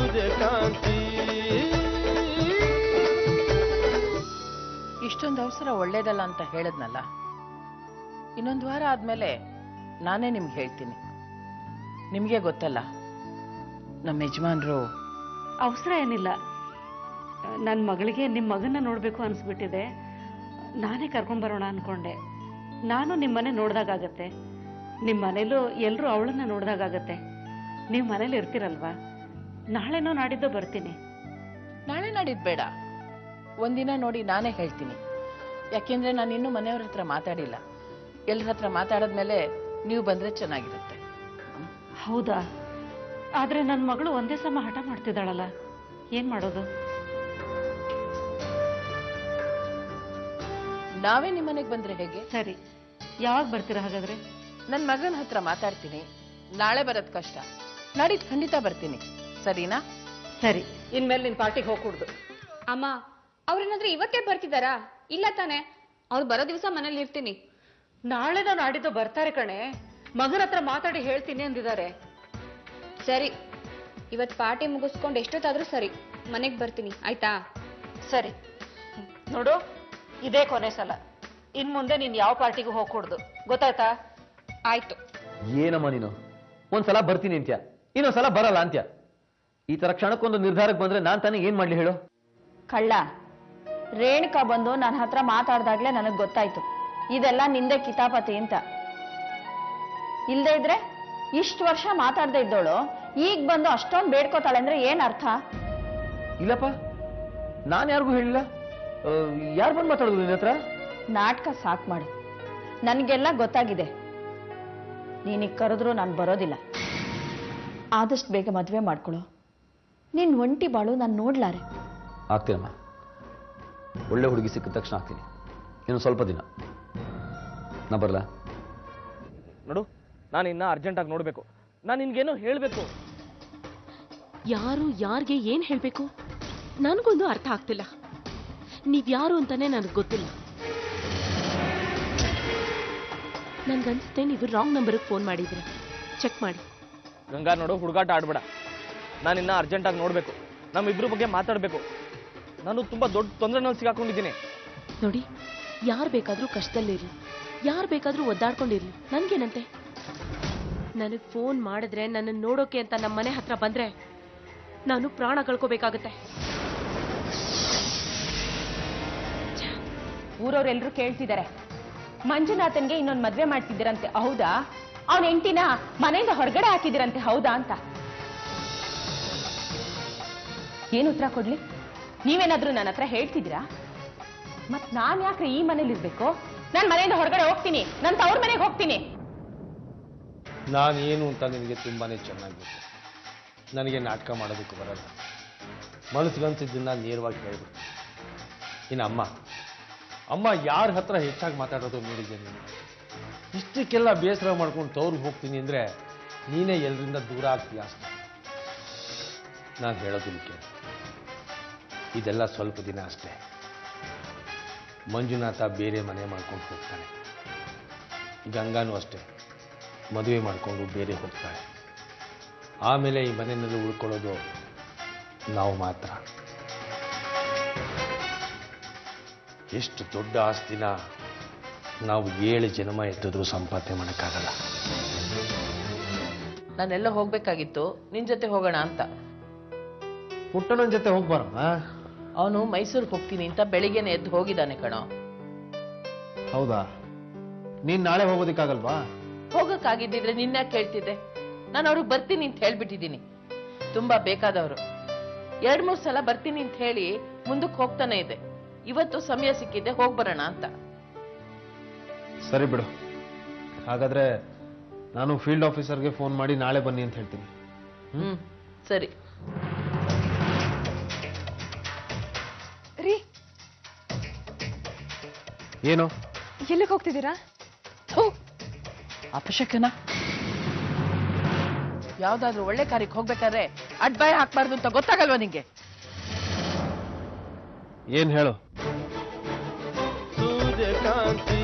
ಸೂರ್ಯಕಾಂತಿ. ಇಷ್ಟೊಂದು ಅವಸರ ಒಳ್ಳೇದಲ್ಲ ಅಂತ ಹೇಳದ್ನಲ್ಲ, ಇನ್ನೊಂದು ವಾರ ಆದ್ಮೇಲೆ ನಾನೇ ನಿಮ್ಗೆ ಹೇಳ್ತೀನಿ. ನಿಮ್ಗೆ ಗೊತ್ತಲ್ಲ, ನಮ್ಮ ಯಜಮಾನ್ರು. ಅವಸರ ಏನಿಲ್ಲ. ನನ್ನ ಮಗಳಿಗೆ ನಿಮ್ಮ ಮಗನ್ನ ನೋಡಬೇಕು ಅನ್ಸ್ಬಿಟ್ಟಿದೆ. ನಾನೇ ಕರ್ಕೊಂಡ್ಬರೋಣ ಅನ್ಕೊಂಡೆ. ನಾನು ನಿಮ್ಮನೆ ನೋಡ್ದಾಗತ್ತೆ, ನಿಮ್ಮ ಮನೇಲೂ ಎಲ್ಲರೂ ಅವಳನ್ನ ನೋಡ್ದಾಗತ್ತೆ. ನೀವು ಮನೇಲಿ ಇರ್ತೀರಲ್ವಾ? ನಾಳೆನೋ ನಾಡಿದ್ದೋ ಬರ್ತೀನಿ. ನಾಳೆ ನಾಡಿದ್ದು ಬೇಡ, ಒಂದಿನ ನೋಡಿ ನಾನೇ ಹೇಳ್ತೀನಿ. ಯಾಕೆಂದ್ರೆ ನಾನು ಇನ್ನೂ ಮನೆಯವ್ರ ಹತ್ರ ಮಾತಾಡಿಲ್ಲ. ಎಲ್ಲರ ಹತ್ರ ಮಾತಾಡಿದ್ಮೇಲೆ ನೀವು ಬಂದ್ರೆ ಚೆನ್ನಾಗಿರುತ್ತೆ. ಹೌದಾ? ಆದ್ರೆ ನನ್ನ ಮಗಳು ಒಂದೇ ಸಮ ಹಠ ಮಾಡ್ತಿದ್ದಾಳಲ್ಲ, ಏನ್ ಮಾಡೋದು? ನಾವೇ ನಿಮ್ಮನೆಗೆ ಬಂದ್ರೆ ಹೇಗೆ? ಸರಿ, ಯಾವಾಗ ಬರ್ತೀರಾ ಹಾಗಾದ್ರೆ? ನನ್ನ ಮಗನ ಹತ್ರ ಮಾತಾಡ್ತೀನಿ. ನಾಳೆ ಬರೋದ್ ಕಷ್ಟ, ನಾಡಿದ್ದು ಖಂಡಿತ ಬರ್ತೀನಿ. ಸರಿನಾ? ಸರಿ. ಇನ್ಮೇಲೆ ನಿನ್ ಪಾರ್ಟಿಗೆ ಹೋಗ್ಕೂಡ್ದು. ಅಮ್ಮ, ಅವ್ರೇನಾದ್ರೂ ಇವತ್ತೇ ಬರ್ತಿದಾರಾ? ಇಲ್ಲ ತಾನೆ, ಅವ್ರು ಬರೋ ದಿವಸ ಮನೇಲಿ ಇರ್ತೀನಿ. ನಾಳೆನೋ ನಾಡಿದ್ದು ಬರ್ತಾರೆ ಕಣೆ. ಮಗನ ಹತ್ರ ಮಾತಾಡಿ ಹೇಳ್ತೀನಿ ಅಂದಿದ್ದಾರೆ. ಸರಿ, ಇವತ್ ಪಾರ್ಟಿ ಮುಗಿಸ್ಕೊಂಡು ಎಷ್ಟೊತ್ತಾದ್ರೂ ಸರಿ, ಮನೆಗ್ ಬರ್ತೀನಿ. ಆಯ್ತಾ? ಸರಿ. ನೋಡು, ಇದೇ ಕೊನೆ ಸಲ. ಇನ್ ಮುಂದೆ ನೀನ್ ಯಾವ ಪಾರ್ಟಿಗೂ ಹೋಗ್ಕೂಡ್ದು, ಗೊತ್ತಾಯ್ತಾ? ಆಯ್ತು. ಏನಮ್ಮ ನೀನು ಒಂದ್ಸಲ ಬರ್ತೀನಿ ಅಂತ್ಯ, ಇನ್ನೊಂದ್ಸಲ ಬರಲ್ಲ ಅಂತ್ಯ. ಈ ತರ ಕ್ಷಣಕ್ಕೊಂದು ನಿರ್ಧಾರಕ್ಕೆ ಬಂದ್ರೆ ನಾನ್ ತಾನೇ ಏನ್ ಮಾಡ್ಲಿ ಹೇಳು? ಕಳ್ಳ, ರೇಣುಕಾ ಬಂದು ನನ್ನ ಹತ್ರ ಮಾತಾಡ್ದಾಗ್ಲೇ ನನಗ್ ಗೊತ್ತಾಯ್ತು ಇದೆಲ್ಲ ನಿಂದೆ ಕಿತಾಪತಿ ಅಂತ. ಇಲ್ದೇ ಇದ್ರೆ ಇಷ್ಟು ವರ್ಷ ಮಾತಾಡ್ದೇ ಇದ್ದೋಳು ಈಗ ಬಂದು ಅಷ್ಟೊಂದು ಬೇಡ್ಕೋತಾಳೆ ಅಂದ್ರೆ ಏನ್ ಅರ್ಥ? ಇಲ್ಲಪ್ಪ, ನಾನ್ ಯಾರಿಗೂ ಹೇಳಿಲ್ಲ. ಯಾರು ಬಂದು ಮಾತಾಡೋದು ನಿನ್ನ ಹತ್ರ? ನಾಟಕ ಸಾಕ್ ಮಾಡು, ನನ್ಗೆಲ್ಲ ಗೊತ್ತಾಗಿದೆ. ನೀನೀಗ ಕರೆದ್ರು ನಾನು ಬರೋದಿಲ್ಲ. ಆದಷ್ಟು ಬೇಗ ಮದ್ವೆ ಮಾಡ್ಕೊಳ್ಳೋ. ನಿನ್ ಒಂಟಿ ಬಾಳು ನಾನು ನೋಡ್ಲಾರೆ. ಆಗ್ತೀನಮ್ಮ, ಒಳ್ಳೆ ಹುಡುಗಿ ಸಿಕ್ಕಿದ ತಕ್ಷಣ ಆಗ್ತೀನಿ. ಇನ್ನು ಸ್ವಲ್ಪ ದಿನ ನಾ ಬರಲ್ಲ. ನೋಡು, ನಾನು ಇನ್ನ ಅರ್ಜೆಂಟಾಗಿ ನೋಡ್ಬೇಕು. ನಾನು ನಿನ್ಗೇನೋ ಹೇಳ್ಬೇಕು. ಯಾರು ಯಾರಿಗೆ ಏನ್ ಹೇಳ್ಬೇಕು ನನಗೊಂದು ಅರ್ಥ ಆಗ್ತಿಲ್ಲ. ನೀವ್ಯಾರು ಅಂತಾನೆ ನನಗೆ ಗೊತ್ತಿಲ್ಲ. ನನ್ಗನ್ಸುತ್ತೆ ನೀವು ರಾಂಗ್ ನಂಬರ್ಗೆ ಫೋನ್ ಮಾಡಿದ್ರೆ. ಚೆಕ್ ಮಾಡಿ. ಗಂಗಾ, ನೋಡು, ಹುಡುಗಾಟ ಆಡ್ಬೇಡ. ನಾನು ಇನ್ನ ಅರ್ಜೆಂಟಾಗಿ ನೋಡ್ಬೇಕು. ನಮ್ಮಿಬ್ರ ಬಗ್ಗೆ ಮಾತಾಡ್ಬೇಕು. ನಾನು ತುಂಬಾ ದೊಡ್ಡ ತೊಂದರೆನಲ್ಲಿ ಸಿಗಾಕೊಂಡಿದ್ದೀನಿ. ನೋಡಿ, ಯಾರು ಬೇಕಾದ್ರೂ ಕಷ್ಟದಲ್ಲಿರ್ಲಿ, ಯಾರು ಬೇಕಾದ್ರೂ ಒದ್ದಾಡ್ಕೊಂಡಿರ್ಲಿ, ನನ್ಗೇನಂತೆ? ನನಗೆ ಫೋನ್ ಮಾಡಿದ್ರೆ ನನ್ನನ್ನು ನೋಡೋಕೆ ಅಂತ ನಮ್ಮ ಮನೆ ಹತ್ರ ಬಂದ್ರೆ ನಾನು ಪ್ರಾಣ ಕಳ್ಕೋಬೇಕಾಗತ್ತೆ. ಊರವ್ರೆಲ್ರೂ ಕೇಳ್ತಿದ್ದಾರೆ, ಮಂಜುನಾಥನ್ಗೆ ಇನ್ನೊಂದು ಮದ್ವೆ ಮಾಡ್ತಿದ್ದೀರಂತೆ, ಹೌದಾ? ಅವನ ಹೆಂಡತಿನ ಮನೆಯಿಂದ ಹೊರಗಡೆ ಹಾಕಿದಿರಂತೆ, ಹೌದಾ ಅಂತ. ಏನು ಉತ್ತರ ಕೊಡ್ಲಿ? ನೀವೇನಾದ್ರೂ ನನ್ನ ಹತ್ರ ಹೇಳ್ತಿದ್ದೀರಾ? ಮತ್ ನಾನ್ ಯಾಕ್ರೆ ಈ ಮನೇಲಿ ಇರ್ಬೇಕು? ನಾನ್ ಮನೆಯಿಂದ ಹೊರಗಡೆ ಹೋಗ್ತೀನಿ, ನನ್ನ ತವ್ರ ಮನೆಗೆ ಹೋಗ್ತೀನಿ. ನಾನೇನು ಅಂತ ನಿನಗೆ ತುಂಬಾನೇ ಚೆನ್ನಾಗಿ ಗೊತ್ತು. ನನಗೆ ನಾಟಕ ಮಾಡೋದಕ್ಕೆ ಬರಲ್ಲ. ಮನಸ್ಸಿಗನ್ಸಿದ್ದನ್ನ ನೇರವಾಗಿ ಹೇಳ್ಬಿಟ್ಟು. ಇನ್ನು ಅಮ್ಮ ಯಾರ ಹತ್ರ ಹೆಚ್ಚಾಗಿ ಮಾತಾಡೋದು ನೋಡಿದ್ದೆ ನೀನು? ಇಷ್ಟಕ್ಕೆಲ್ಲ ಬೇಸರ ಮಾಡ್ಕೊಂಡು ತವ್ರಿಗೆ ಹೋಗ್ತೀನಿ ಅಂದರೆ ನೀನೇ ಎಲ್ಲರಿಂದ ದೂರ ಆಗ್ತೀಯ ಅಷ್ಟೆ. ನಾನು ಹೇಳೋದಿಲ್ಲ ಕೇಳು, ಇದೆಲ್ಲ ಸ್ವಲ್ಪ ದಿನ ಅಷ್ಟೇ. ಮಂಜುನಾಥ ಬೇರೆ ಮನೆ ಮಾಡ್ಕೊಂಡು ಹೋಗ್ತಾನೆ, ಗಂಗಾನೂ ಅಷ್ಟೇ ಮದುವೆ ಮಾಡಿಕೊಂಡು ಬೇರೆ ಹೋಗ್ತಾಳೆ. ಆಮೇಲೆ ಈ ಮನೆಯಲ್ಲಿ ಉಳ್ಕೊಳ್ಳೋದು ನಾವು ಮಾತ್ರ. ಎಷ್ಟು ದೊಡ್ಡ ಆಸ್ತಿನ ನಾವು 7 ಜನ್ಮ ಎತ್ತಿದ್ರೂ ಸಂಪಾದನೆ ಮಾಡೋಕ್ಕಾಗಲ್ಲ. ನಾನೆಲ್ಲ ಹೋಗ್ಬೇಕಾಗಿತ್ತು, ನಿನ್ ಜೊತೆ ಹೋಗೋಣ ಅಂತ. ಪುಟ್ಟಣ್ಣನ ಜೊತೆ ಹೋಗ್ಬಾರಮ್ಮ. ಅವನು ಮೈಸೂರಿಗೆ ಹೋಗ್ತೀನಿ ಅಂತ ಬೆಳಿಗ್ಗೆನೆ ಎದ್ದು ಹೋಗಿದ್ದಾನೆ ಕಣೋ. ಹೌದಾ? ನೀನ್ ನಾಳೆ ಹೋಗೋದಿಕ್ಕಾಗಲ್ವಾ? ಹೋಗಕ್ಕಾಗಿದ್ದಿದ್ರೆ ನಿನ್ನ ಕೇಳ್ತಿದ್ದೆ. ನಾನು ಅವ್ರಿಗೆ ಬರ್ತೀನಿ ಅಂತ ಹೇಳ್ಬಿಟ್ಟಿದ್ದೀನಿ. ತುಂಬಾ ಬೇಕಾದವರು. 2-3 ಸಲ ಬರ್ತೀನಿ ಅಂತ ಹೇಳಿ ಮುಂದಕ್ಕೆ ಹೋಗ್ತಾನೆ ಇದೆ. ಇವತ್ತು ಸಮಯ ಸಿಕ್ಕಿದೆ, ಹೋಗ್ಬರೋಣ ಅಂತ. ಸರಿ ಬಿಡು, ಹಾಗಾದ್ರೆ ನಾನು ಫೀಲ್ಡ್ ಆಫೀಸರ್ಗೆ ಫೋನ್ ಮಾಡಿ ನಾಳೆ ಬನ್ನಿ ಅಂತ ಹೇಳ್ತೀನಿ. ಸರಿ. ರೀ, ಏನು? ಎಲ್ಲಿಗೆ ಹೋಗ್ತಿದ್ದೀರಾ? ಅಪಶಕನ. ಯಾವ್ದಾದ್ರು ಒಳ್ಳೆ ಕಾರ್ಯಕ್ಕೆ ಹೋಗ್ಬೇಕಾದ್ರೆ ಅಡ್ಬಾಯ್ ಹಾಕ್ಬಾರ್ದು ಅಂತ ಗೊತ್ತಾಗಲ್ವಾ ನಿಂಗೆ? ಏನ್ ಹೇಳು? ಸೂರ್ಯಕಾಂತಿ